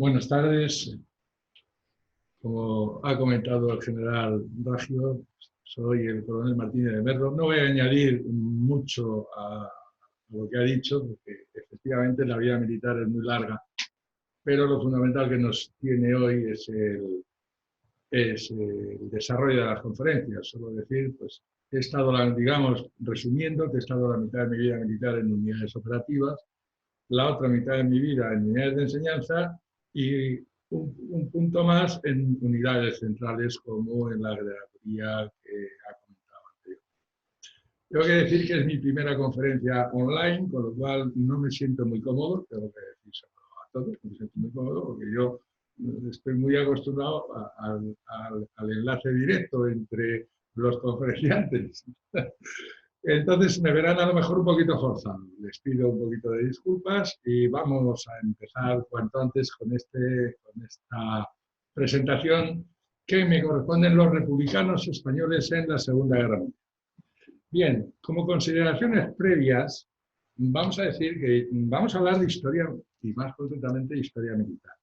Buenas tardes. Como ha comentado el general Raggio, soy el coronel Martínez de Merlo. No voy a añadir mucho a lo que ha dicho, porque efectivamente la vida militar es muy larga, pero lo fundamental que nos tiene hoy es el desarrollo de las conferencias. Solo decir, pues, he estado, digamos, resumiendo, que he estado la mitad de mi vida militar en unidades operativas, la otra mitad de mi vida en unidades de enseñanza y un punto más en unidades centrales como en la agregaduría que ha comentado anteriormente. Tengo que decir que es mi primera conferencia online, con lo cual no me siento muy cómodo, tengo que decírselo a todos, me siento muy cómodo porque yo estoy muy acostumbrado al enlace directo entre los conferenciantes. Entonces me verán a lo mejor un poquito forzado. Les pido un poquito de disculpas y vamos a empezar cuanto antes con esta presentación que me corresponden los republicanos españoles en la Segunda Guerra Mundial. Bien, como consideraciones previas, vamos a decir que vamos a hablar de historia y más concretamente de historia militar.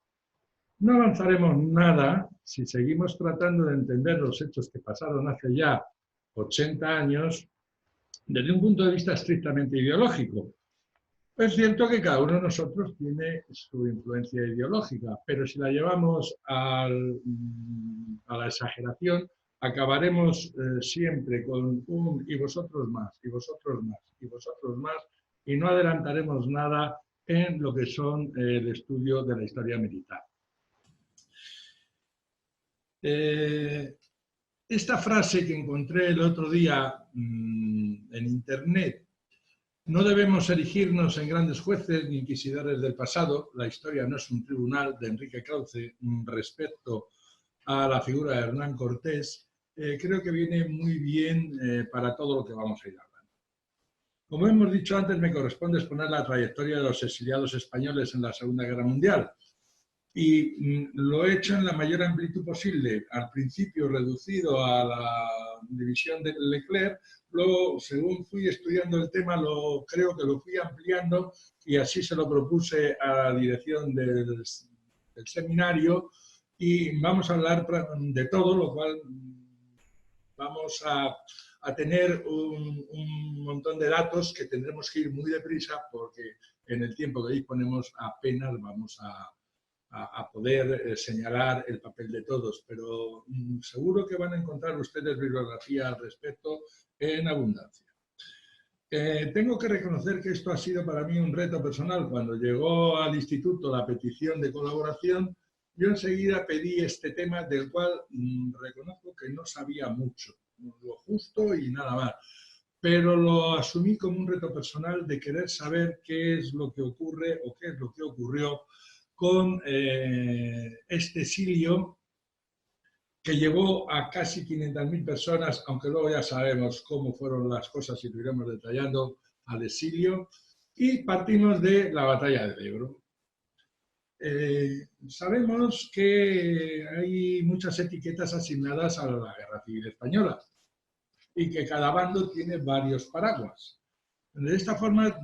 No avanzaremos nada si seguimos tratando de entender los hechos que pasaron hace ya 80 años desde un punto de vista estrictamente ideológico. Es cierto que cada uno de nosotros tiene su influencia ideológica, pero si la llevamos a la exageración, acabaremos siempre con un y vosotros más, y vosotros más, y vosotros más, y no adelantaremos nada en lo que son el estudio de la historia militar. Esta frase que encontré el otro día en internet: no debemos erigirnos en grandes jueces ni inquisidores del pasado, la historia no es un tribunal, de Enrique Krause, respecto a la figura de Hernán Cortés, creo que viene muy bien para todo lo que vamos a ir hablando. Como hemos dicho antes, me corresponde exponer la trayectoria de los exiliados españoles en la Segunda Guerra Mundial. Y lo he hecho en la mayor amplitud posible, al principio reducido a la división de Leclerc, luego, según fui estudiando el tema, creo que lo fui ampliando y así se lo propuse a la dirección del seminario y vamos a hablar de todo, lo cual vamos a tener un montón de datos que tendremos que ir muy deprisa porque en el tiempo que disponemos apenas vamos a poder señalar el papel de todos, pero seguro que van a encontrar ustedes bibliografía al respecto en abundancia. Tengo que reconocer que esto ha sido para mí un reto personal. Cuando llegó al instituto la petición de colaboración, yo enseguida pedí este tema del cual reconozco que no sabía mucho, lo justo y nada más, pero lo asumí como un reto personal de querer saber qué es lo que ocurre o qué es lo que ocurrió con este exilio que llevó a casi 500.000 personas, aunque luego ya sabemos cómo fueron las cosas y lo iremos detallando, al exilio, y partimos de la batalla del Ebro. Sabemos que hay muchas etiquetas asignadas a la Guerra Civil Española y que cada bando tiene varios paraguas. De esta forma,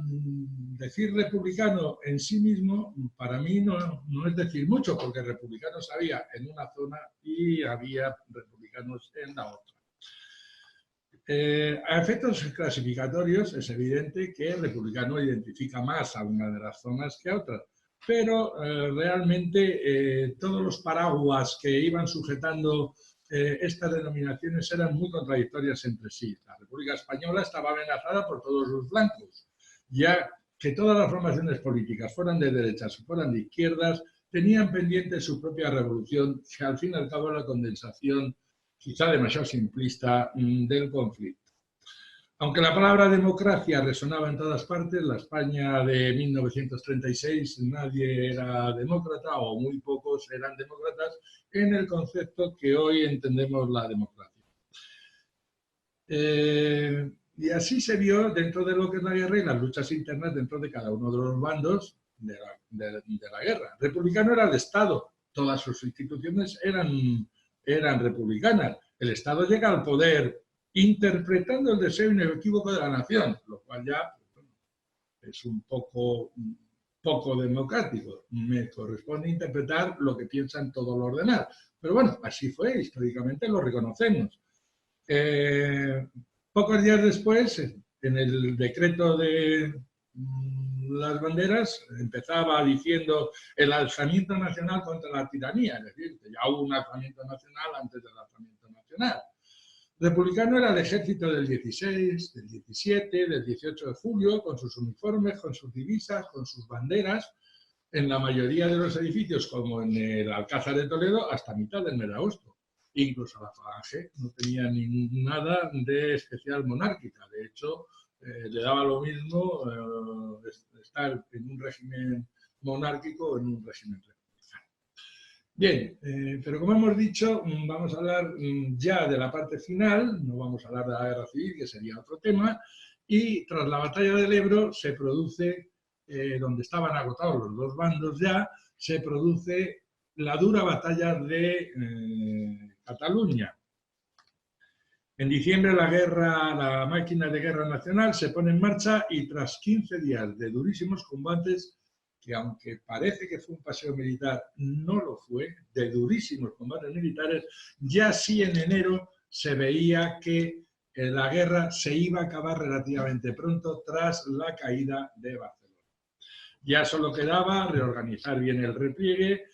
decir republicano en sí mismo, para mí no es decir mucho, porque republicanos había en una zona y había republicanos en la otra. A efectos clasificatorios es evidente que el republicano identifica más a una de las zonas que a otras, pero realmente todos los paraguas que iban sujetando estas denominaciones eran muy contradictorias entre sí. La República Española estaba amenazada por todos los flancos, ya que todas las formaciones políticas, fueran de derechas o fueran de izquierdas, tenían pendiente su propia revolución, que al fin y al cabo era la condensación, quizá demasiado simplista, del conflicto. Aunque la palabra democracia resonaba en todas partes, la España de 1936 nadie era demócrata o muy pocos eran demócratas en el concepto que hoy entendemos la democracia. Y así se vio dentro de lo que es la guerra y las luchas internas dentro de cada uno de los bandos de la guerra. Republicano era el Estado, todas sus instituciones eran republicanas. El Estado llega al poder interpretando el deseo inequívoco de la nación, lo cual ya es un poco poco democrático. Me corresponde interpretar lo que piensan todos los demás. Pero bueno, así fue, históricamente lo reconocemos. Pocos días después, en el decreto de las banderas, empezaba diciendo el alzamiento nacional contra la tiranía, es decir, que ya hubo un alzamiento nacional antes del alzamiento nacional. Republicano era el ejército del 16, del 17, del 18 de julio, con sus uniformes, con sus divisas, con sus banderas, en la mayoría de los edificios, como en el Alcázar de Toledo, hasta mitad del mes de agosto. Incluso la Falange no tenía nada de especial monárquica. De hecho, le daba lo mismo estar en un régimen monárquico o en un régimen republicano. Bien, pero como hemos dicho, vamos a hablar ya de la parte final, no vamos a hablar de la guerra civil, que sería otro tema, y tras la batalla del Ebro se produce, donde estaban agotados los dos bandos ya, se produce la dura batalla de Cataluña. En diciembre la máquina de guerra nacional se pone en marcha y tras 15 días de durísimos combates, que aunque parece que fue un paseo militar, no lo fue, de durísimos combates militares, ya sí en enero se veía que la guerra se iba a acabar relativamente pronto tras la caída de Barcelona. Ya solo quedaba reorganizar bien el repliegue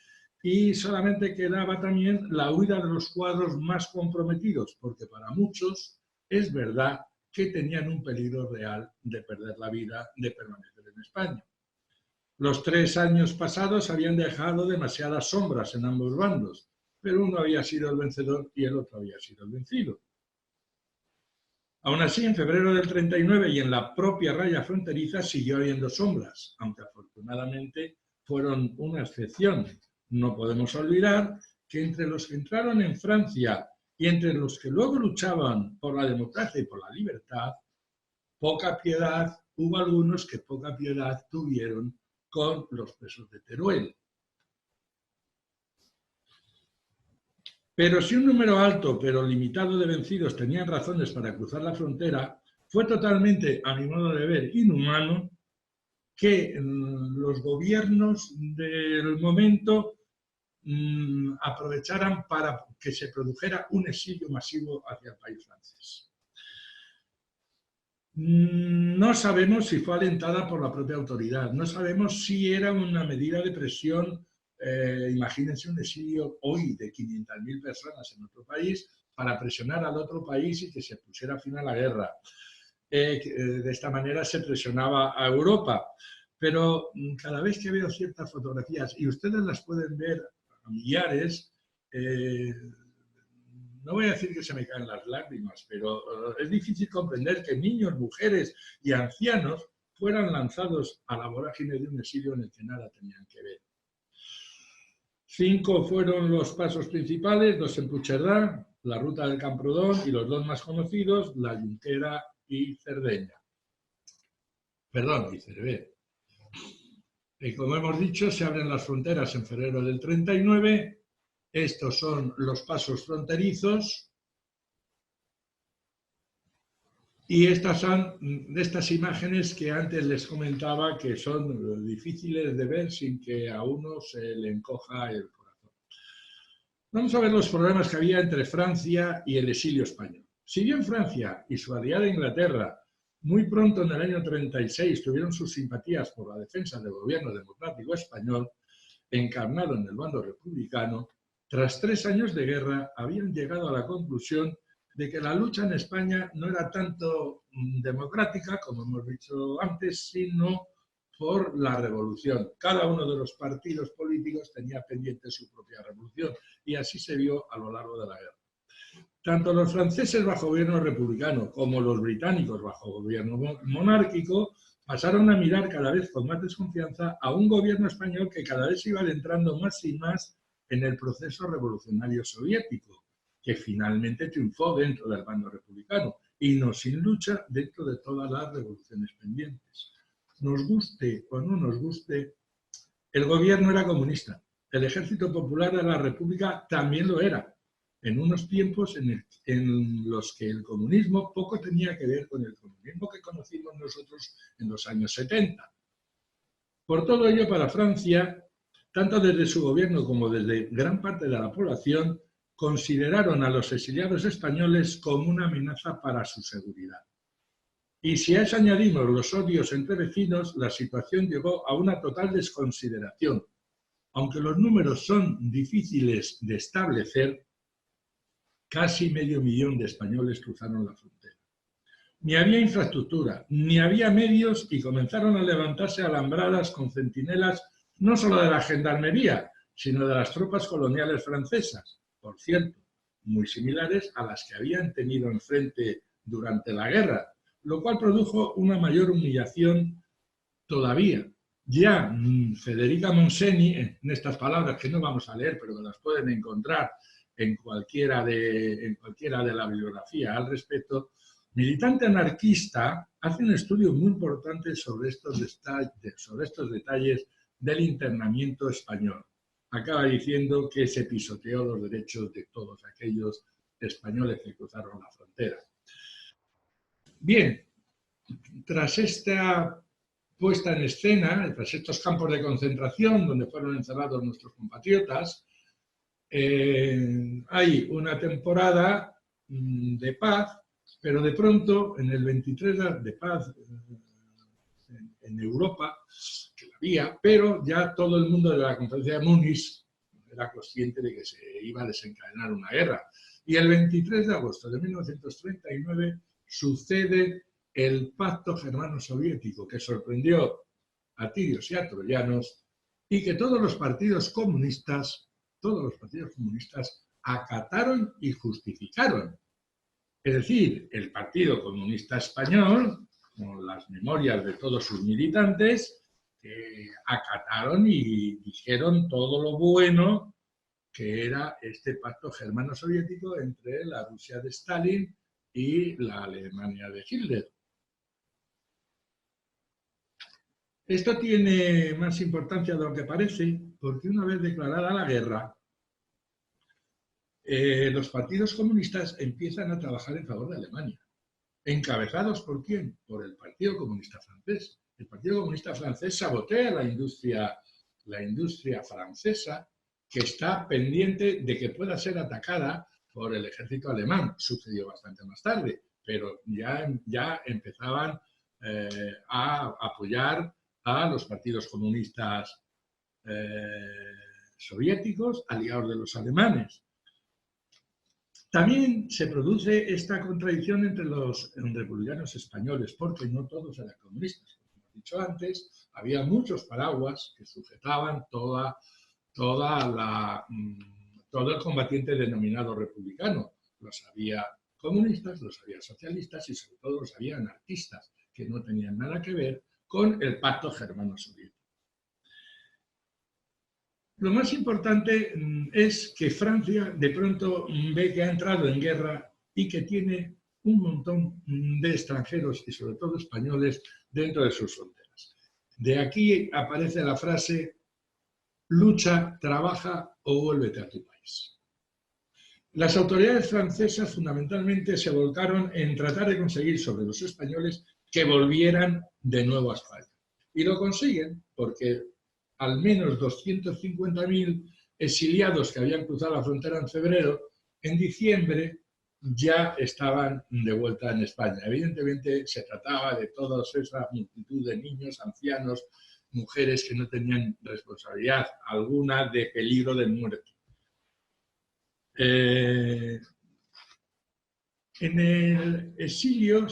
y solamente quedaba también la huida de los cuadros más comprometidos, porque para muchos es verdad que tenían un peligro real de perder la vida, de permanecer en España. Los 3 años pasados habían dejado demasiadas sombras en ambos bandos, pero uno había sido el vencedor y el otro había sido el vencido. Aún así, en febrero del 39 y en la propia raya fronteriza siguió habiendo sombras, aunque afortunadamente fueron una excepción. No podemos olvidar que entre los que entraron en Francia y entre los que luego luchaban por la democracia y por la libertad, hubo algunos que poca piedad tuvieron con los presos de Teruel. Pero si un número alto pero limitado de vencidos tenían razones para cruzar la frontera, fue totalmente, a mi modo de ver, inhumano que los gobiernos del momento aprovecharan para que se produjera un exilio masivo hacia el país francés. No sabemos si fue alentada por la propia autoridad, no sabemos si era una medida de presión. Imagínense un exilio hoy de 500.000 personas en otro país para presionar al otro país y que se pusiera fin a la guerra. De esta manera se presionaba a Europa. Pero cada vez que veo ciertas fotografías, y ustedes las pueden ver a millares, no voy a decir que se me caen las lágrimas, pero es difícil comprender que niños, mujeres y ancianos fueran lanzados a la vorágine de un exilio en el que nada tenían que ver. 5 fueron los pasos principales, 2 en Puigcerdá, la ruta del Camprodón y los 2 más conocidos, la Junquera y Cerdeña. Perdón, y Cervé. Como hemos dicho, se abren las fronteras en febrero del 39. Estos son los pasos fronterizos. Y estas son estas imágenes que antes les comentaba que son difíciles de ver sin que a uno se le encoja el corazón. Vamos a ver los problemas que había entre Francia y el exilio español. Si bien Francia y su aliada Inglaterra muy pronto en el año 36 tuvieron sus simpatías por la defensa del gobierno democrático español, encarnado en el bando republicano, tras 3 años de guerra habían llegado a la conclusión de que la lucha en España no era tanto democrática, como hemos dicho antes, sino por la revolución. Cada uno de los partidos políticos tenía pendiente su propia revolución y así se vio a lo largo de la guerra. Tanto los franceses bajo gobierno republicano como los británicos bajo gobierno monárquico pasaron a mirar cada vez con más desconfianza a un gobierno español que cada vez iba adentrando más y más en el proceso revolucionario soviético, que finalmente triunfó dentro del bando republicano y no sin lucha dentro de todas las revoluciones pendientes. Nos guste o no nos guste, el gobierno era comunista, el Ejército Popular de la República también lo era, en unos tiempos en los que el comunismo poco tenía que ver con el comunismo que conocimos nosotros en los años 70. Por todo ello, para Francia, tanto desde su gobierno como desde gran parte de la población, consideraron a los exiliados españoles como una amenaza para su seguridad. Y si a eso añadimos los odios entre vecinos, la situación llegó a una total desconsideración. Aunque los números son difíciles de establecer, casi 500.000 de españoles cruzaron la frontera. Ni había infraestructura, ni había medios y comenzaron a levantarse alambradas con centinelas no solo de la gendarmería, sino de las tropas coloniales francesas, por cierto, muy similares a las que habían tenido enfrente durante la guerra, lo cual produjo una mayor humillación todavía. Ya Federica Monseni, en estas palabras que no vamos a leer, pero que las pueden encontrar en cualquiera de la bibliografía al respecto, militante anarquista, hace un estudio muy importante sobre estos detalles del internamiento español. Acaba diciendo que se pisoteó los derechos de todos aquellos españoles que cruzaron la frontera. Bien, tras esta puesta en escena, tras estos campos de concentración donde fueron encerrados nuestros compatriotas, hay una temporada de paz, pero de pronto, en el 23 de paz en Europa, que la había, pero ya todo el mundo de la conferencia de Múnich era consciente de que se iba a desencadenar una guerra. Y el 23 de agosto de 1939 sucede el pacto germano-soviético, que sorprendió a tirios y a troyanos, y que todos los partidos comunistas acataron y justificaron. Es decir, el Partido Comunista Español, con las memorias de todos sus militantes, acataron y dijeron todo lo bueno que era este pacto germano-soviético entre la Rusia de Stalin y la Alemania de Hitler. Esto tiene más importancia de lo que parece, porque una vez declarada la guerra, los partidos comunistas empiezan a trabajar en favor de Alemania. ¿Encabezados por quién? Por el Partido Comunista Francés. El Partido Comunista Francés sabotea la industria francesa, que está pendiente de que pueda ser atacada por el ejército alemán. Sucedió bastante más tarde, pero ya empezaban a apoyar a los partidos comunistas soviéticos, aliados de los alemanes. También se produce esta contradicción entre los republicanos españoles, porque no todos eran comunistas. Como hemos dicho antes, había muchos paraguas que sujetaban todo el combatiente denominado republicano. Los había comunistas, los había socialistas y sobre todo los había anarquistas, que no tenían nada que ver con el pacto germano-soviético. Lo más importante es que Francia de pronto ve que ha entrado en guerra y que tiene un montón de extranjeros y sobre todo españoles dentro de sus fronteras. De aquí aparece la frase: lucha, trabaja o vuélvete a tu país. Las autoridades francesas fundamentalmente se volcaron en tratar de conseguir sobre los españoles que volvieran de nuevo a España. Y lo consiguen porque al menos 250.000 exiliados que habían cruzado la frontera en febrero, en diciembre ya estaban de vuelta en España. Evidentemente se trataba de toda esa multitud de niños, ancianos, mujeres que no tenían responsabilidad alguna de peligro de muerte. En el exilio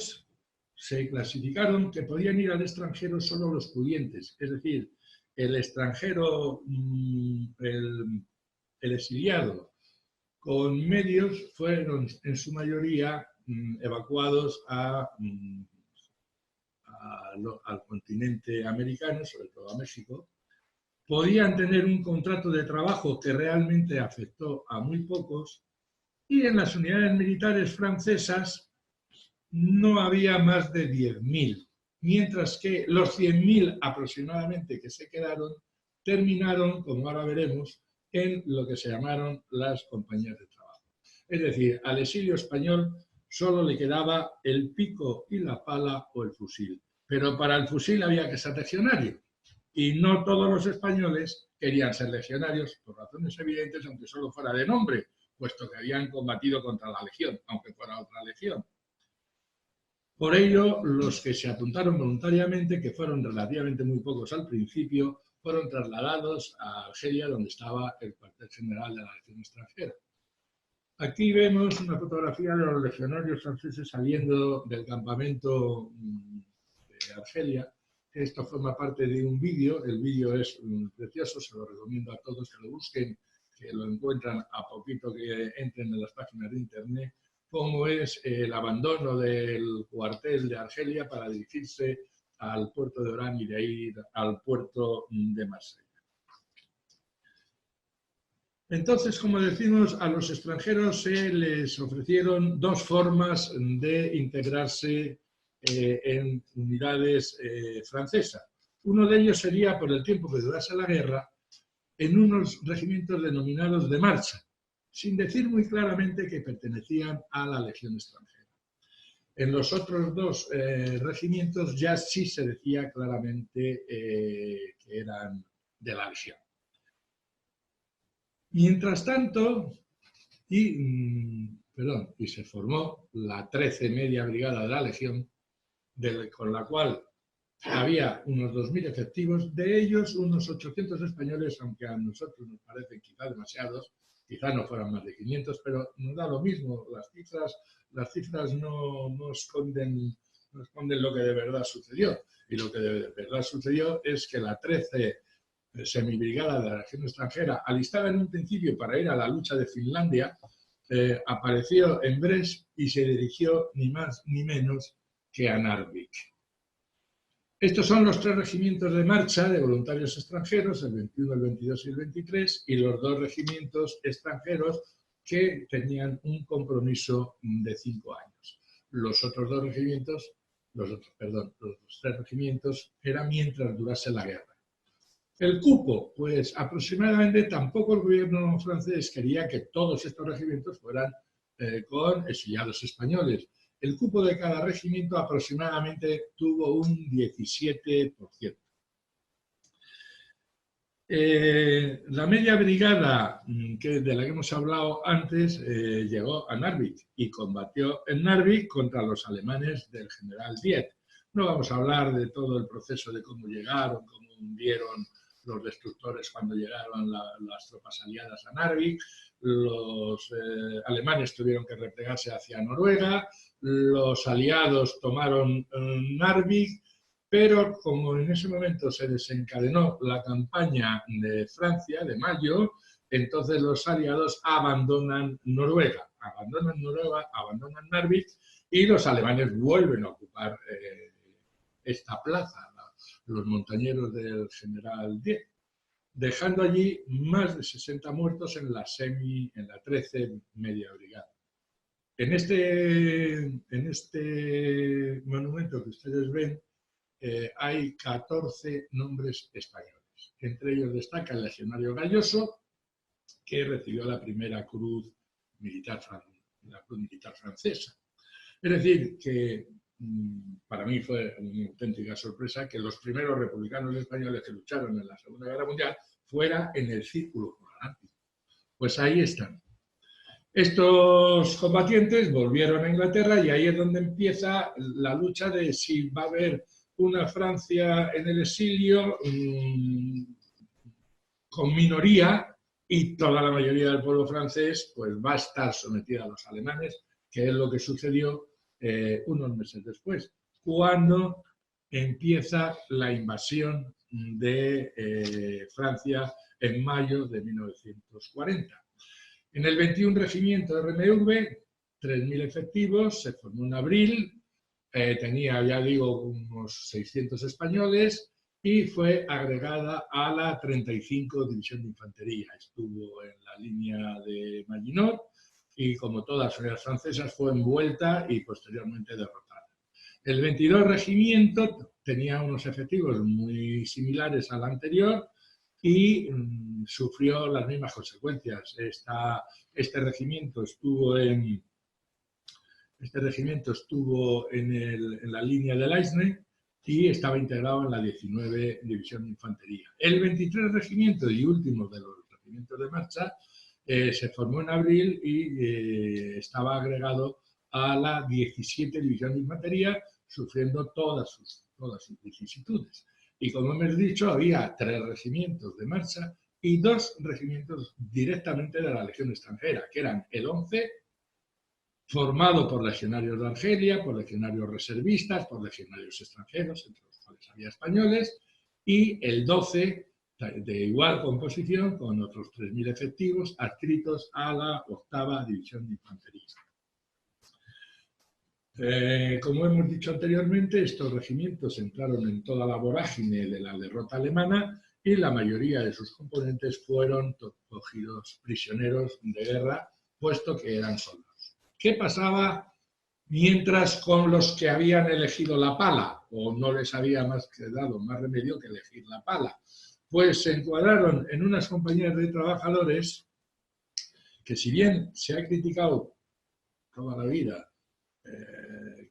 se clasificaron que podían ir al extranjero solo los pudientes, es decir, el extranjero, el exiliado con medios fueron en su mayoría evacuados al continente americano, sobre todo a México. Podían tener un contrato de trabajo que realmente afectó a muy pocos, y en las unidades militares francesas no había más de 10.000. Mientras que los 100.000 aproximadamente que se quedaron terminaron, como ahora veremos, en lo que se llamaron las compañías de trabajo. Es decir, al exilio español solo le quedaba el pico y la pala o el fusil. Pero para el fusil había que ser legionario. y no todos los españoles querían ser legionarios por razones evidentes, aunque solo fuera de nombre, puesto que habían combatido contra la legión, aunque fuera otra legión. Por ello, los que se apuntaron voluntariamente, que fueron relativamente muy pocos al principio, fueron trasladados a Argelia, donde estaba el cuartel general de la Legión extranjera. Aquí vemos una fotografía de los legionarios franceses saliendo del campamento de Argelia. Esto forma parte de un vídeo. El vídeo es precioso, se lo recomiendo a todos que lo busquen, que lo encuentran a poquito que entren en las páginas de internet, cómo es el abandono del cuartel de Argelia para dirigirse al puerto de Orán y de ahí al puerto de Marsella. Entonces, como decimos, a los extranjeros se les ofrecieron dos formas de integrarse en unidades francesas. Uno de ellos sería, por el tiempo que durase la guerra, en unos regimientos denominados de marcha, sin decir muy claramente que pertenecían a la Legión extranjera. En los otros dos regimientos ya sí se decía claramente que eran de la Legión. Mientras tanto, y se formó la 13 Media Brigada de la Legión, con la cual había unos 2.000 efectivos, de ellos unos 800 españoles, aunque a nosotros nos parecen quizá demasiados, quizá no fueran más de 500, pero nos da lo mismo, las cifras no esconden lo que de verdad sucedió. Y lo que de verdad sucedió es que la 13 semibrigada de la Legión extranjera, alistada en un principio para ir a la lucha de Finlandia, apareció en Brest y se dirigió ni más ni menos que a Narvik. Estos son los tres regimientos de marcha de voluntarios extranjeros, el 21, el 22 y el 23, y los dos regimientos extranjeros que tenían un compromiso de 5 años. Los otros dos regimientos, los tres regimientos eran mientras durase la guerra. El cupo, pues aproximadamente tampoco el gobierno francés quería que todos estos regimientos fueran con exiliados españoles. El cupo de cada regimiento aproximadamente tuvo un 17%. La media brigada de la que hemos hablado antes llegó a Narvik y combatió en Narvik contra los alemanes del general Dietz. No vamos a hablar de todo el proceso de cómo llegaron, cómo hundieron los destructores cuando llegaron las tropas aliadas a Narvik. Los alemanes tuvieron que replegarse hacia Noruega, los aliados tomaron Narvik, pero como en ese momento se desencadenó la campaña de Francia de mayo, entonces los aliados abandonan Noruega, abandonan Narvik y los alemanes vuelven a ocupar esta plaza, los montañeros del general Dietz, dejando allí más de 60 muertos en la 13 Media Brigada. En este monumento que ustedes ven hay 14 nombres españoles. Entre ellos destaca el legionario Galloso, que recibió la primera cruz militar francesa. Es decir, que para mí fue una auténtica sorpresa que los primeros republicanos españoles que lucharon en la Segunda Guerra Mundial fuera en el Círculo Atlántico. Pues ahí están. Estos combatientes volvieron a Inglaterra y ahí es donde empieza la lucha de si va a haber una Francia en el exilio con minoría y toda la mayoría del pueblo francés pues va a estar sometida a los alemanes, que es lo que sucedió unos meses después, cuando empieza la invasión de Francia en mayo de 1940. En el 21 Regimiento de RMV, 3.000 efectivos, se formó en abril, tenía, ya digo, unos 600 españoles y fue agregada a la 35 División de Infantería. Estuvo en la línea de Maginot y, como todas las unidades francesas, fue envuelta y posteriormente derrotada. El 22 Regimiento tenía unos efectivos muy similares al anterior y sufrió las mismas consecuencias. Este regimiento estuvo en la línea del Aisne y estaba integrado en la 19 División de Infantería. El 23 Regimiento y último de los regimientos de marcha se formó en abril y estaba agregado a la 17 División de Infantería, sufriendo todas sus vicisitudes. Y como hemos dicho, había 3 regimientos de marcha y 2 regimientos directamente de la Legión extranjera, que eran el 11, formado por legionarios de Argelia, por legionarios reservistas, por legionarios extranjeros, entre los cuales había españoles, y el 12, de igual composición, con otros 3.000 efectivos, adscritos a la 8ª División de Infantería. Como hemos dicho anteriormente, estos regimientos entraron en toda la vorágine de la derrota alemana y la mayoría de sus componentes fueron cogidos prisioneros de guerra, puesto que eran soldados. ¿Qué pasaba mientras con los que habían elegido la pala, o no les había dado más remedio que elegir la pala? Pues se encuadraron en unas compañías de trabajadores que, si bien se ha criticado toda la vida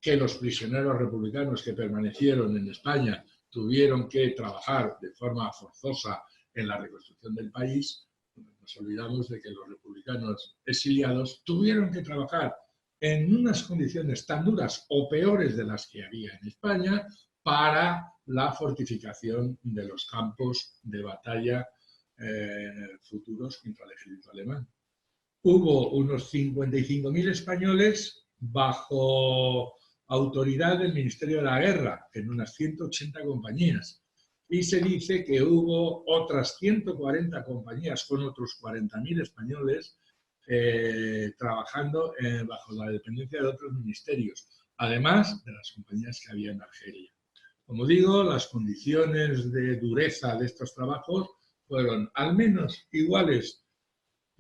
que los prisioneros republicanos que permanecieron en España tuvieron que trabajar de forma forzosa en la reconstrucción del país, nos olvidamos de que los republicanos exiliados tuvieron que trabajar en unas condiciones tan duras o peores de las que había en España para la fortificación de los campos de batalla futuros contra el ejército alemán. Hubo unos 55.000 españoles bajo autoridad del Ministerio de la Guerra, en unas 180 compañías. Y se dice que hubo otras 140 compañías con otros 40.000 españoles trabajando bajo la dependencia de otros ministerios, además de las compañías que había en Argelia. Como digo, las condiciones de dureza de estos trabajos fueron al menos iguales,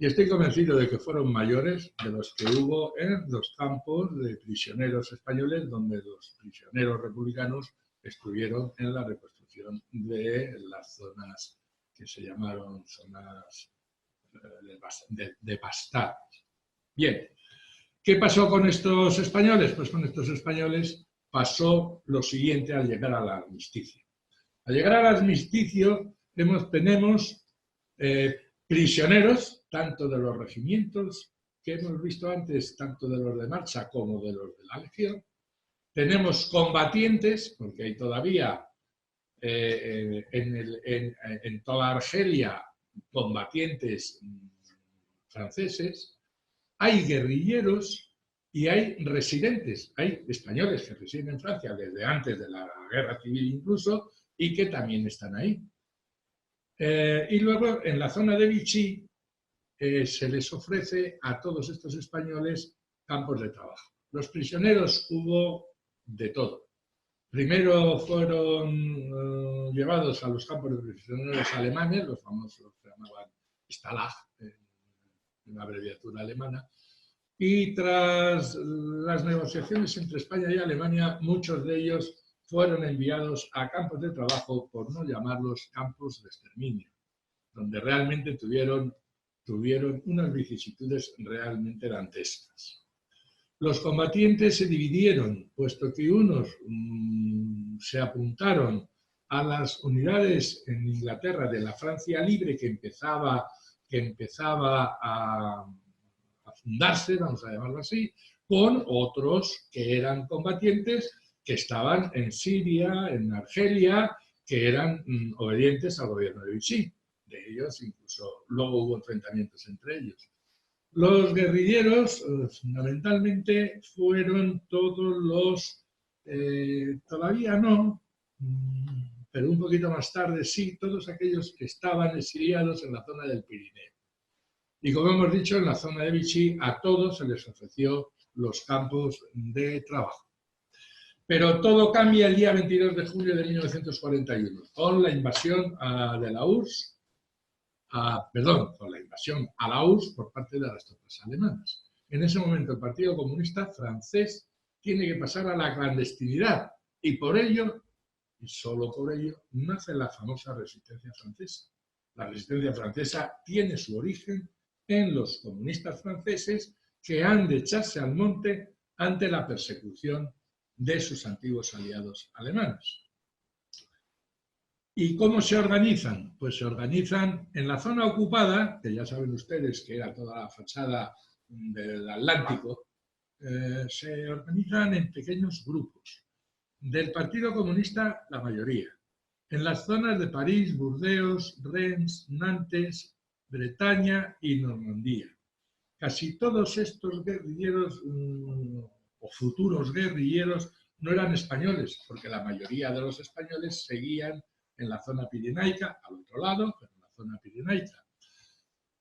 y estoy convencido de que fueron mayores de los que hubo en los campos de prisioneros españoles, donde los prisioneros republicanos estuvieron en la reconstrucción de las zonas que se llamaron zonas de bastardos. Bien, ¿qué pasó con estos españoles? Pues con estos españoles pasó lo siguiente al llegar al armisticio. Al llegar al armisticio tenemos prisioneros, tanto de los regimientos que hemos visto antes, tanto de los de marcha como de los de la Legión. Tenemos combatientes, porque hay todavía en toda Argelia combatientes franceses, hay guerrilleros y hay residentes. Hay españoles que residen en Francia desde antes de la guerra civil incluso y que también están ahí. Y luego en la zona de Vichy se les ofrece a todos estos españoles campos de trabajo. Los prisioneros hubo de todo. Primero fueron llevados a los campos de prisioneros alemanes, los famosos que llamaban Stalag, una abreviatura alemana, y tras las negociaciones entre España y Alemania, muchos de ellos fueron enviados a campos de trabajo, por no llamarlos campos de exterminio, donde realmente tuvieron unas vicisitudes realmente dantescas. Los combatientes se dividieron, puesto que unos se apuntaron a las unidades en Inglaterra de la Francia Libre que empezaba a fundarse, vamos a llamarlo así, con otros que eran combatientes que estaban en Siria, en Argelia, que eran obedientes al gobierno de Vichy. De ellos incluso luego hubo enfrentamientos entre ellos. Los guerrilleros fundamentalmente fueron todos los, todavía no, pero un poquito más tarde sí, todos aquellos que estaban exiliados en la zona del Pirineo. Y como hemos dicho, en la zona de Vichy a todos se les ofreció los campos de trabajo. Pero todo cambia el día 22 de julio de 1941, con la invasión de la URSS, con la invasión a la URSS por parte de las tropas alemanas. En ese momento el Partido Comunista francés tiene que pasar a la clandestinidad y por ello, y solo por ello, nace la famosa resistencia francesa. La resistencia francesa tiene su origen en los comunistas franceses que han de echarse al monte ante la persecución de sus antiguos aliados alemanes. ¿Y cómo se organizan? Pues se organizan en la zona ocupada, que ya saben ustedes que era toda la fachada del Atlántico, se organizan en pequeños grupos. Del Partido Comunista, la mayoría. En las zonas de París, Burdeos, Rennes, Nantes, Bretaña y Normandía. Casi todos estos guerrilleros o futuros guerrilleros no eran españoles, porque la mayoría de los españoles seguían en la zona pirenaica, al otro lado, pero en la zona pirenaica.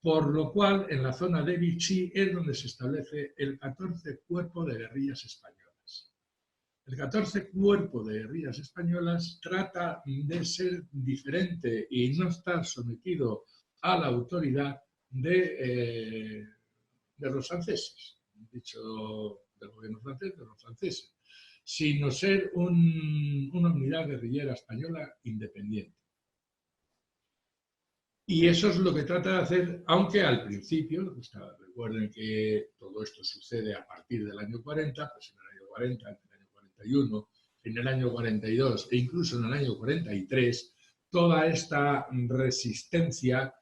Por lo cual, en la zona de Vichy es donde se establece el 14 Cuerpo de Guerrillas Españolas. El 14 Cuerpo de Guerrillas Españolas trata de ser diferente y no estar sometido a la autoridad de los franceses, dicho del gobierno francés, de los franceses, sino ser una unidad guerrillera española independiente. Y eso es lo que trata de hacer, aunque al principio, recuerden que todo esto sucede a partir del año 40, pues en el año 40, en el año 41, en el año 42 e incluso en el año 43, toda esta resistencia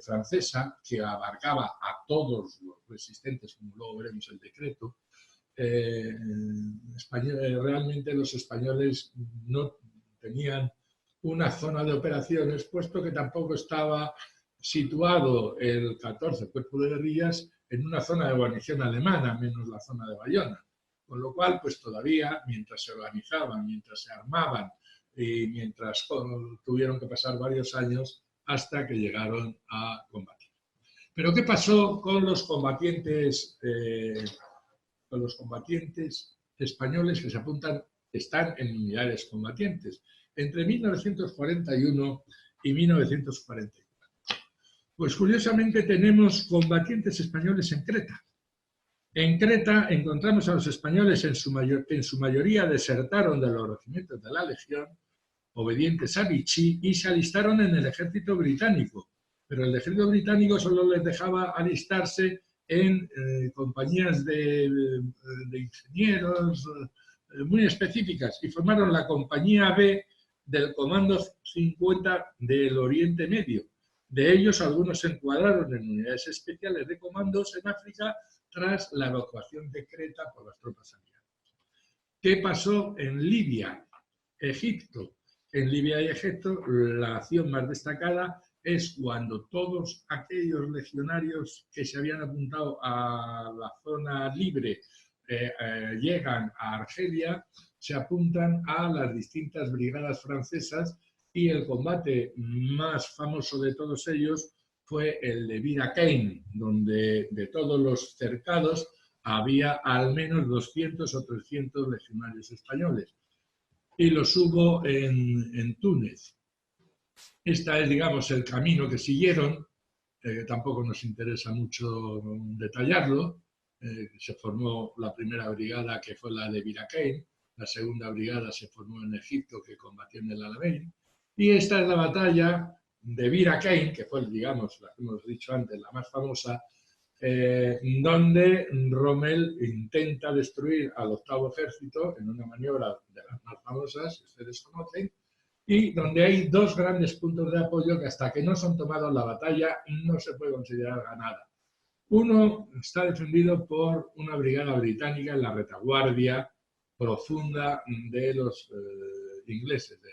francesa, que abarcaba a todos los resistentes, como luego veremos el decreto, realmente los españoles no tenían una zona de operaciones, puesto que tampoco estaba situado el 14 Cuerpo de Guerrillas en una zona de guarnición alemana, menos la zona de Bayona. Con lo cual, pues todavía, mientras se organizaban, mientras se armaban y mientras tuvieron que pasar varios años hasta que llegaron a combatir. Pero ¿qué pasó con los combatientes españoles que se apuntan, están en unidades combatientes entre 1941 y 1944? Pues curiosamente tenemos combatientes españoles en Creta. En Creta encontramos a los españoles que en su mayoría desertaron de los regimientos de la Legión, obedientes a Vichy, y se alistaron en el ejército británico. Pero el ejército británico solo les dejaba alistarse en compañías de ingenieros muy específicas, y formaron la compañía B del Comando 50 del Oriente Medio. De ellos, algunos se encuadraron en unidades especiales de comandos en África tras la evacuación de Creta por las tropas aliadas. ¿Qué pasó en Libia, Egipto? En Libia y Egipto, la acción más destacada es cuando todos aquellos legionarios que se habían apuntado a la zona libre llegan a Argelia, se apuntan a las distintas brigadas francesas, y el combate más famoso de todos ellos fue el de Bir Hakeim, donde de todos los cercados había al menos 200 o 300 legionarios españoles, y los hubo en Túnez. Este es, digamos, el camino que siguieron, tampoco nos interesa mucho detallarlo. Se formó la primera brigada, que fue la de Bir Hakeim, la segunda brigada se formó en Egipto, que combatió en el Alamein, y esta es la batalla de Bir Hakeim, que fue, digamos, la que hemos dicho antes, la más famosa, donde Rommel intenta destruir al octavo ejército en una maniobra de las más famosas que ustedes conocen, y donde hay dos grandes puntos de apoyo que hasta que no son tomados la batalla no se puede considerar ganada. Uno está defendido por una brigada británica en la retaguardia profunda de los ingleses, de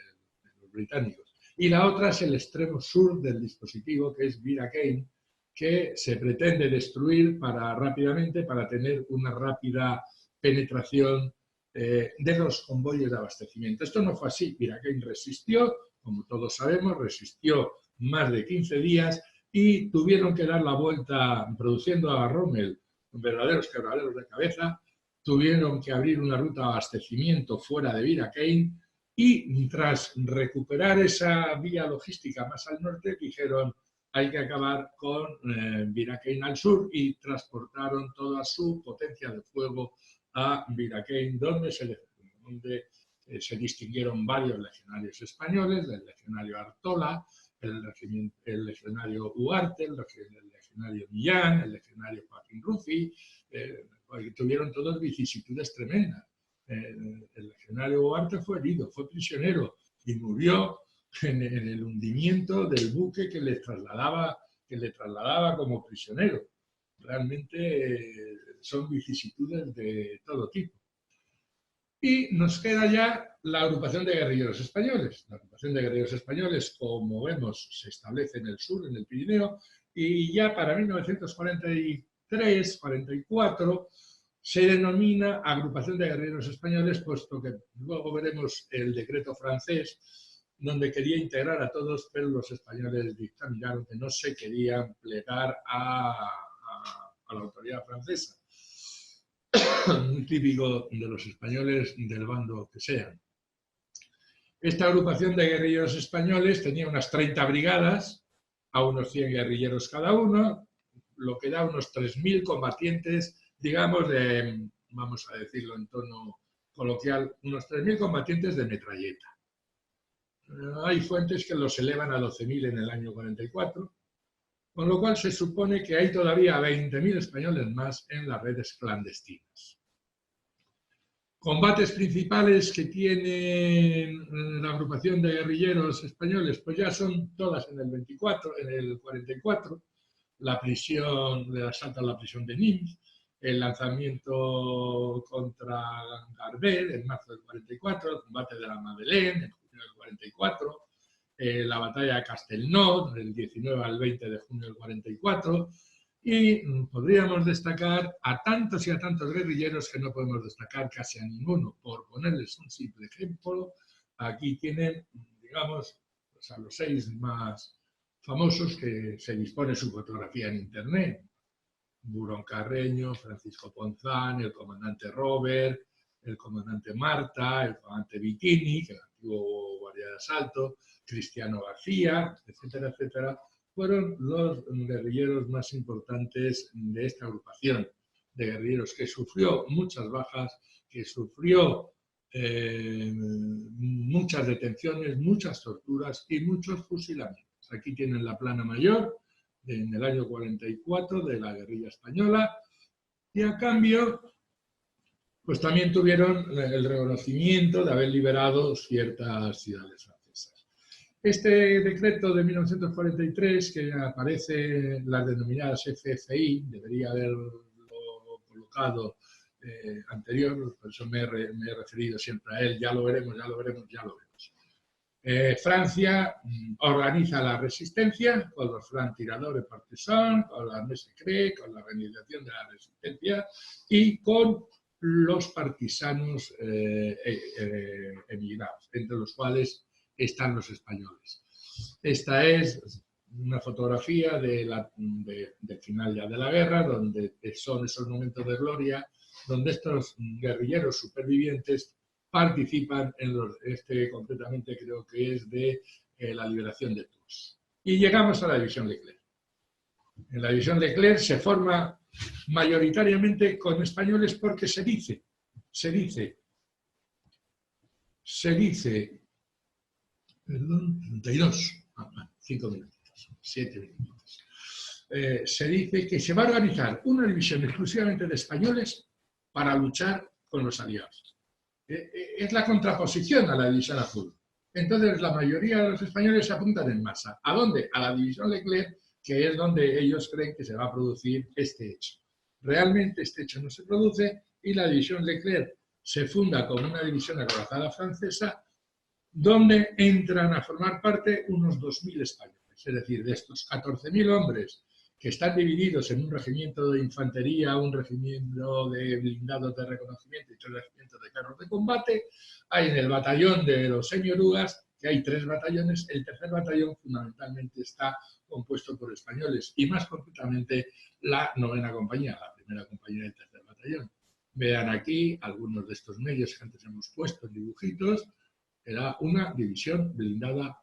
los británicos, y la otra es el extremo sur del dispositivo, que es Bir Hakeim, que se pretende destruir rápidamente para tener una rápida penetración de los convoyes de abastecimiento. Esto no fue así. Bir Hakeim resistió, como todos sabemos, resistió más de 15 días y tuvieron que dar la vuelta, produciendo a Rommel verdaderos quebraderos de cabeza. Tuvieron que abrir una ruta de abastecimiento fuera de Bir Hakeim, y tras recuperar esa vía logística más al norte, dijeron: hay que acabar con Bir Hakeim al sur, y transportaron toda su potencia de fuego a Bir Hakeim, donde se distinguieron varios legionarios españoles, el legionario Artola, el legionario Ugarte, el legionario Millán, el legionario Joaquín Ruffi, tuvieron todas vicisitudes tremendas. El legionario Ugarte fue herido, fue prisionero y murió en el hundimiento del buque que le trasladaba como prisionero. Realmente son vicisitudes de todo tipo. Y nos queda ya la agrupación de guerrilleros españoles. La agrupación de guerrilleros españoles, como vemos, se establece en el sur, en el Pirineo, y ya para 1943-44 se denomina agrupación de guerrilleros españoles, puesto que luego veremos el decreto francés, donde quería integrar a todos, pero los españoles dictaminaron que no se querían plegar a la autoridad francesa. Muy típico de los españoles del bando que sean. Esta agrupación de guerrilleros españoles tenía unas 30 brigadas, a unos 100 guerrilleros cada uno, lo que da unos 3.000 combatientes, digamos, vamos a decirlo en tono coloquial, unos 3.000 combatientes de metralleta. Hay fuentes que los elevan a 12.000 en el año 44, con lo cual se supone que hay todavía 20.000 españoles más en las redes clandestinas. Combates principales que tiene la agrupación de guerrilleros españoles, pues ya son todas en el 44, la prisión, el asalto a la prisión de Nimes, el lanzamiento contra Garbet en marzo del 44, el combate de la Madeleine en junio del 44, la batalla de Castelnau del 19 al 20 de junio del 44, y podríamos destacar a tantos y a tantos guerrilleros que no podemos destacar casi a ninguno. Por ponerles un simple ejemplo, aquí tienen, digamos, pues a los 6 más famosos que se dispone su fotografía en internet. Burón Carreño, Francisco Ponzán, el comandante Robert, el comandante Marta, el comandante Bikini, que es el antiguo guardia de asalto, Cristiano García, etcétera, etcétera, fueron los guerrilleros más importantes de esta agrupación de guerrilleros, que sufrió muchas bajas, que sufrió muchas detenciones, muchas torturas y muchos fusilamientos. Aquí tienen la plana mayor en el año 44 de la guerrilla española, y a cambio pues también tuvieron el reconocimiento de haber liberado ciertas ciudades francesas. Este decreto de 1943, que aparece en las denominadas FFI, debería haberlo colocado anterior, por eso me he referido siempre a él, ya lo veremos. Francia organiza la resistencia con los francs-tiradores partisans, con la Armée secrète, con la organización de la resistencia y con los partisanos emigrados, entre los cuales están los españoles. Esta es una fotografía del final ya de la guerra, donde son esos momentos de gloria, donde estos guerrilleros supervivientes participan en concretamente creo que es de la liberación de Tours. Y llegamos a la división Leclerc. En la división Leclerc se forma mayoritariamente con españoles porque se dice, perdón, 32, 5 minutos, 7 minutos. Se dice que se va a organizar una división exclusivamente de españoles para luchar con los aliados. Es la contraposición a la división azul. Entonces la mayoría de los españoles se apuntan en masa. ¿A dónde? A la división Leclerc, que es donde ellos creen que se va a producir este hecho. Realmente este hecho no se produce y la división Leclerc se funda como una división acorazada francesa, donde entran a formar parte unos 2.000 españoles. Es decir, de estos 14.000 hombres que están divididos en un regimiento de infantería, un regimiento de blindados de reconocimiento y 3 regimientos de carros de combate, hay en el batallón de los señorugas, que hay 3 batallones, el tercer batallón fundamentalmente está compuesto por españoles, y más concretamente la 9ª compañía, la primera compañía del tercer batallón. Vean aquí algunos de estos medios que antes hemos puesto en dibujitos. Era una división blindada.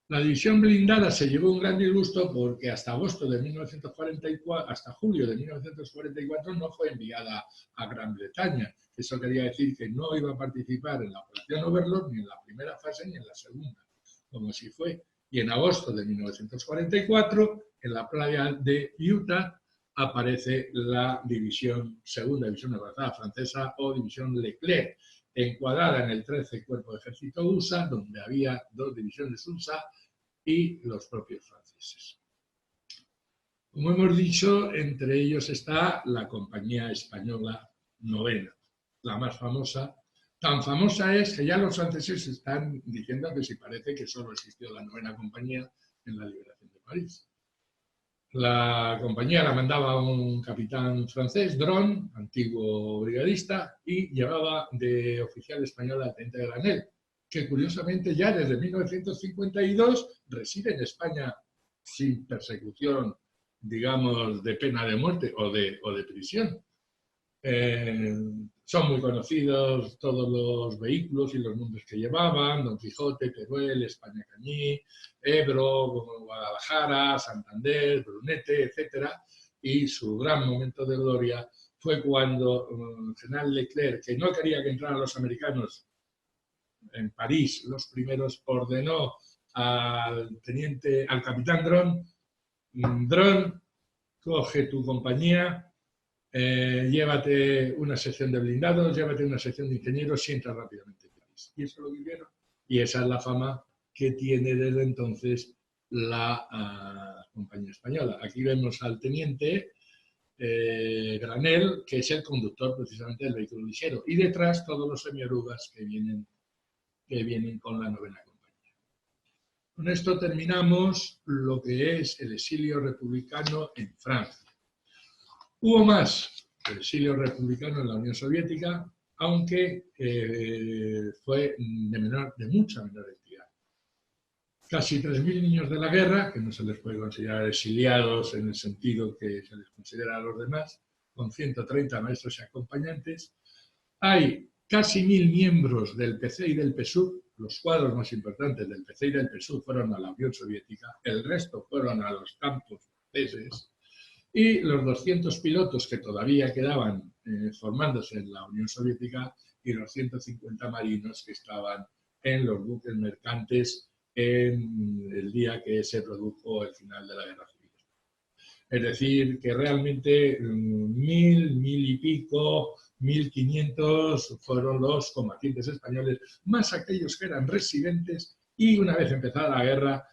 La división blindada se llevó un gran disgusto porque hasta agosto de 1944, hasta julio de 1944 no fue enviada a Gran Bretaña. Eso quería decir que no iba a participar en la operación Overlord ni en la primera fase ni en la segunda, como así fue. Y en agosto de 1944, en la playa de Utah, aparece la segunda división acorazada francesa o división Leclerc, encuadrada en el 13 Cuerpo de Ejército USA, donde había 2 divisiones USA y los propios franceses. Como hemos dicho, entre ellos está la Compañía Española Novena, la más famosa. Tan famosa es que ya los franceses están diciendo que si parece que solo existió la Novena Compañía en la liberación de París. La compañía la mandaba un capitán francés, Dron, antiguo brigadista, y llevaba de oficial español al teniente Granel, que curiosamente ya desde 1952 reside en España sin persecución, digamos, de pena de muerte o de prisión. Son muy conocidos todos los vehículos y los nombres que llevaban: Don Quijote, Teruel, España Cañí, Ebro, Guadalajara, Santander, Brunete, etc. Y su gran momento de gloria fue cuando el general Leclerc, que no quería que entraran los americanos en París, los primeros, ordenó al capitán Dron: Dron, coge tu compañía, llévate una sección de blindados, llévate una sección de ingenieros y entra rápidamente en París. Y eso lo vivieron. Y esa es la fama que tiene desde entonces la compañía española. Aquí vemos al teniente Granel, que es el conductor precisamente del vehículo ligero. Y detrás todos los semiorugas que vienen con la Novena Compañía. Con esto terminamos lo que es el exilio republicano en Francia. Hubo más exilio republicano en la Unión Soviética, aunque fue de mucha menor entidad. Casi 3.000 niños de la guerra, que no se les puede considerar exiliados en el sentido que se les considera a los demás, con 130 maestros y acompañantes. Hay casi 1.000 miembros del PC y del PSUV. Los cuadros más importantes del PC y del PSUV fueron a la Unión Soviética, el resto fueron a los campos franceses. Y los 200 pilotos que todavía quedaban formándose en la Unión Soviética y los 150 marinos que estaban en los buques mercantes en el día que se produjo el final de la Guerra Civil. Es decir, que realmente 1.000, 1.000 y pico, 1.500 fueron los combatientes españoles, más aquellos que eran residentes y una vez empezada la guerra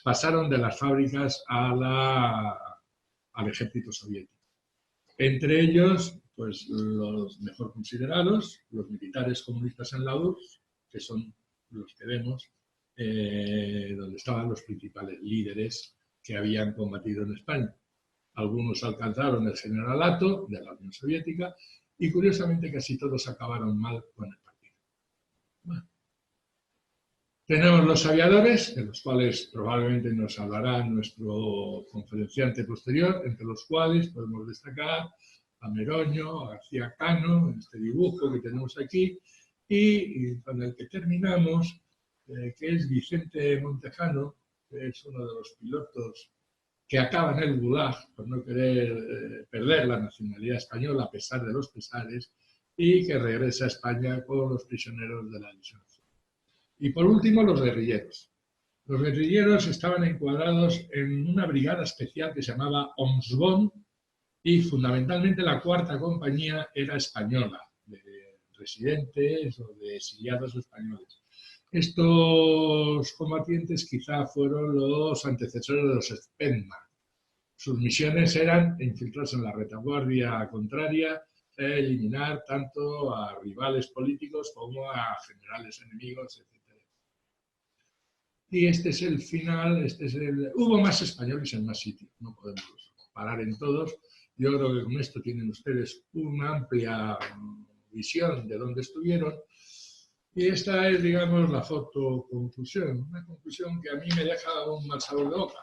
pasaron de las fábricas al ejército soviético. Entre ellos, pues los mejor considerados, los militares comunistas en la URSS, que son los que vemos, donde estaban los principales líderes que habían combatido en España. Algunos alcanzaron el generalato de la Unión Soviética y curiosamente casi todos acabaron mal con el partido. Bueno. Tenemos los aviadores, de los cuales probablemente nos hablará nuestro conferenciante posterior, entre los cuales podemos destacar a Meroño, a García Cano, en este dibujo que tenemos aquí, y con el que terminamos, que es Vicente Montejano, que es uno de los pilotos que acaba en el Gulag por no querer perder la nacionalidad española a pesar de los pesares, y que regresa a España con los prisioneros de la División. Y por último, los guerrilleros. Los guerrilleros estaban encuadrados en una brigada especial que se llamaba OMSBON y fundamentalmente la cuarta compañía era española, de residentes o de exiliados españoles. Estos combatientes quizá fueron los antecesores de los Spetsnaz. Sus misiones eran infiltrarse en la retaguardia contraria, eliminar tanto a rivales políticos como a generales enemigos, etc. Y este es el final, hubo más españoles en más sitios, no podemos parar en todos. Yo creo que con esto tienen ustedes una amplia visión de dónde estuvieron. Y esta es, digamos, la fotoconclusión, una conclusión que a mí me deja un mal sabor de boca,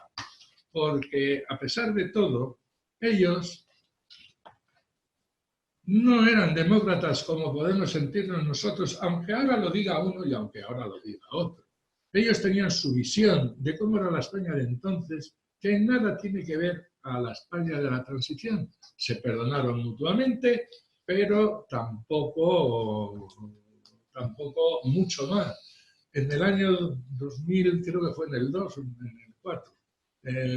porque a pesar de todo, ellos no eran demócratas como podemos sentirnos nosotros, aunque ahora lo diga uno y aunque ahora lo diga otro. Ellos tenían su visión de cómo era la España de entonces, que en nada tiene que ver a la España de la transición. Se perdonaron mutuamente, pero tampoco mucho más. En el año 2000, creo que fue en el 2 o en el 4,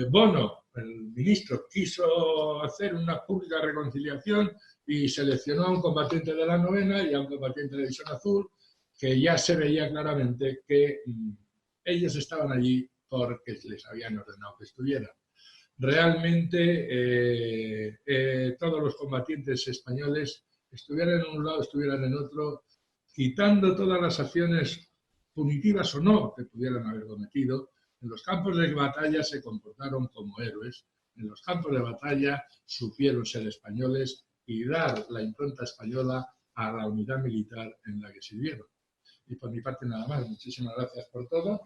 Bono, el ministro, quiso hacer una pública reconciliación y seleccionó a un combatiente de la 9ª y a un combatiente de la División Azul, que ya se veía claramente que ellos estaban allí porque les habían ordenado que estuvieran. Realmente todos los combatientes españoles, estuvieran en un lado, estuvieran en otro, quitando todas las acciones punitivas o no que pudieran haber cometido, en los campos de batalla se comportaron como héroes, en los campos de batalla supieron ser españoles y dar la impronta española a la unidad militar en la que sirvieron. Y por mi parte nada más. Muchísimas gracias por todo.